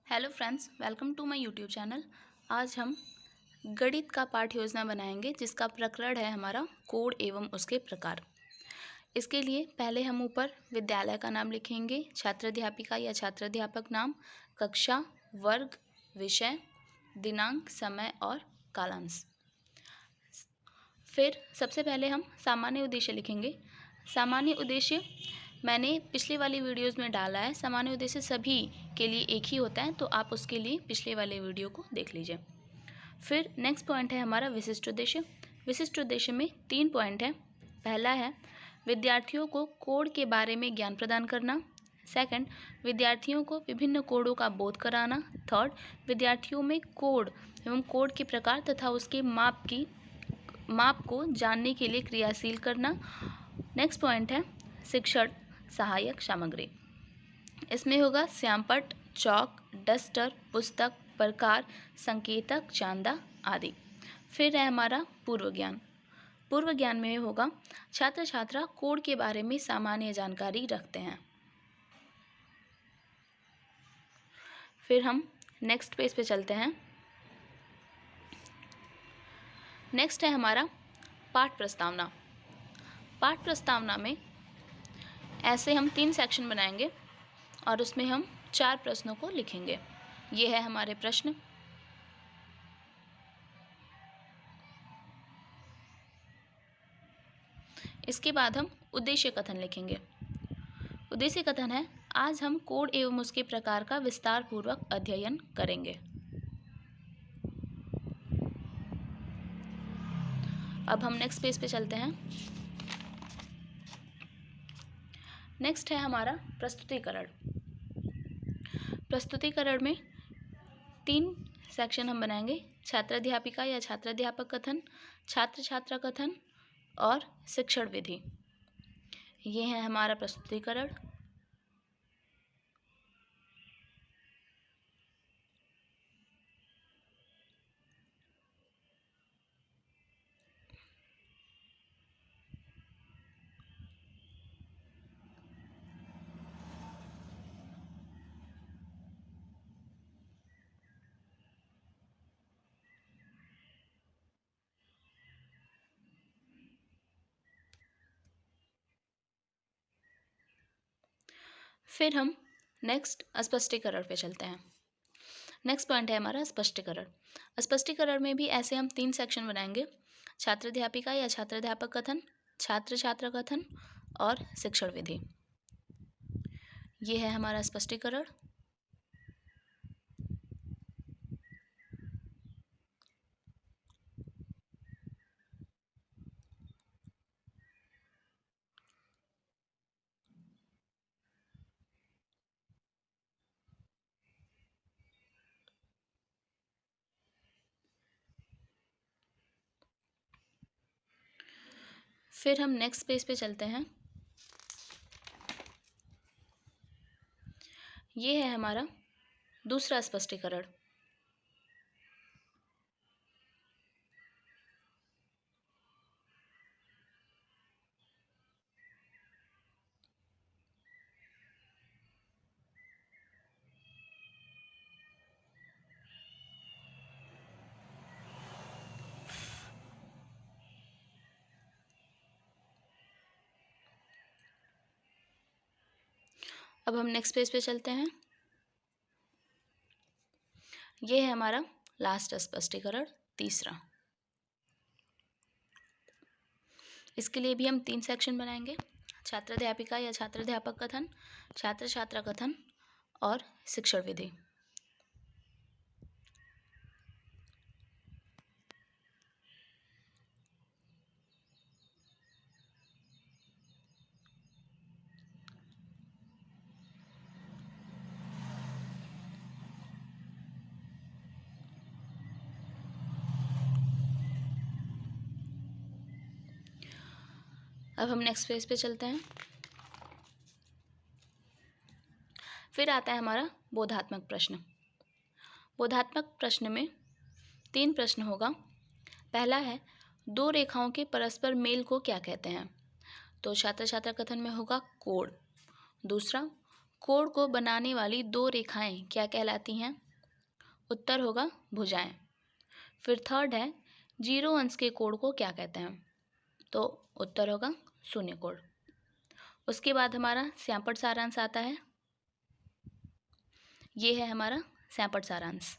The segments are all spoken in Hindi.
Hello friends, welcome to my YouTube channel. आज हम गणित का पाठ योजना बनाएंगे जिसका प्रकरण है हमारा कोड एवं उसके प्रकार। इसके लिए पहले हम ऊपर विद्यालय का नाम लिखेंगे, छात्राध्यापिका या छात्राध्यापक नाम, कक्षा, वर्ग, विषय, दिनांक, समय और कालांश। फिर सबसे पहले हम सामान्य उद्देश्य लिखेंगे। सामान्य उद्देश्य मैंने पिछले वाली वीडियोस में डाला है। सामान्य उद्देश्य सभी के लिए एक ही होता है, तो आप उसके लिए पिछले वाले वीडियो को देख लीजिए। फिर नेक्स्ट पॉइंट है हमारा विशिष्ट उद्देश्य। विशिष्ट उद्देश्य में 3 पॉइंट है। पहला है विद्यार्थियों को कोड के बारे में ज्ञान प्रदान करना। सेकंड, विद्यार्थियों को विभिन्न कोडों का बोध कराना। थर्ड, विद्यार्थियों में कोड एवं कोड के प्रकार तथा उसके माप को जानने के लिए क्रियाशील करना। नेक्स्ट पॉइंट है शिक्षण सहायक सामग्री। इसमें होगा श्यामपट्ट, चौक, डस्टर, पुस्तक, प्रकार, संकेतक, चांदा आदि। फिर है हमारा पूर्व ज्ञान। पूर्व ज्ञान में होगा छात्र छात्रा कोड के बारे में सामान्य जानकारी रखते हैं। फिर हम नेक्स्ट पेज पे चलते हैं। नेक्स्ट है हमारा पाठ प्रस्तावना। पाठ प्रस्तावना में ऐसे हम 3 सेक्शन बनाएंगे और उसमें हम 4 प्रश्नों को लिखेंगे। ये है हमारे प्रश्न। इसके बाद हम उद्देश्य कथन लिखेंगे। उद्देश्य कथन है आज हम कोड एवं उसके प्रकार का विस्तार पूर्वक अध्ययन करेंगे। अब हम नेक्स्ट पेज पे चलते हैं। नेक्स्ट है हमारा प्रस्तुतिकरण। प्रस्तुतिकरण में 3 सेक्शन हम बनाएंगे, छात्राध्यापिका या छात्राध्यापक कथन, छात्र छात्रा कथन और शिक्षण विधि। ये है हमारा प्रस्तुतिकरण। फिर हम नेक्स्ट स्पष्टीकरण पे चलते हैं। नेक्स्ट पॉइंट है हमारा स्पष्टीकरण। स्पष्टीकरण में भी ऐसे हम 3 सेक्शन बनाएंगे, छात्राध्यापिका या छात्राध्यापक कथन, छात्र छात्रा कथन और शिक्षण विधि। ये है हमारा स्पष्टीकरण। फिर हम नेक्स्ट पेज पे चलते हैं। ये है हमारा दूसरा स्पष्टीकरण। अब हम नेक्स्ट पेज पे चलते हैं। ये है हमारा लास्ट स्पष्टीकरण, तीसरा। इसके लिए भी हम 3 सेक्शन बनाएंगे, छात्राध्यापिका या छात्राध्यापक कथन, छात्र छात्रा कथन और शिक्षण विधि। अब हम नेक्स्ट पेज पे चलते हैं। फिर आता है हमारा बोधात्मक प्रश्न। बोधात्मक प्रश्न में 3 प्रश्न होगा। पहला है 2 रेखाओं के परस्पर मेल को क्या कहते हैं? तो छात्र छात्रा कथन में होगा कोड। दूसरा, कोण को बनाने वाली दो रेखाएं क्या कहलाती हैं? उत्तर होगा भुजाएं। फिर थर्ड है 0 अंश के कोण को क्या कहते हैं? तो उत्तर होगा शून्य कोण। उसके बाद हमारा श्यामपट्ट सारांश आता है। ये है हमारा श्यामपट्ट सारांश।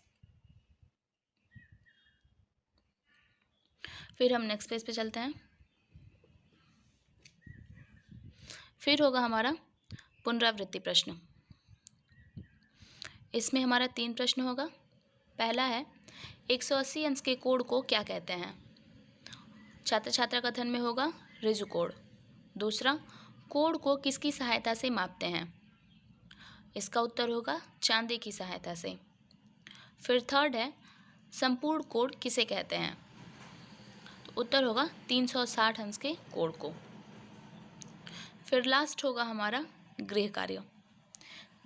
फिर हम नेक्स्ट पेज पे चलते हैं। फिर होगा हमारा पुनरावृत्ति प्रश्न। इसमें हमारा 3 प्रश्न होगा। पहला है 180 अंश के कोण को क्या कहते हैं? छात्र छात्रा कथन में होगा ऋजु कोण। दूसरा, कोण को किसकी सहायता से मापते हैं? इसका उत्तर होगा चांदी की सहायता से। फिर थर्ड है संपूर्ण कोण किसे कहते हैं? तो उत्तर होगा 360 अंश के कोण को। फिर लास्ट होगा हमारा गृह कार्य।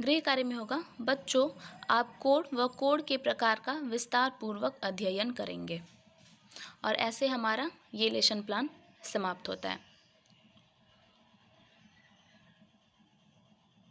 गृह कार्य में होगा बच्चों आप कोण व कोण के प्रकार का विस्तार पूर्वक अध्ययन करेंगे। और ऐसे हमारा ये लेसन प्लान समाप्त होता है।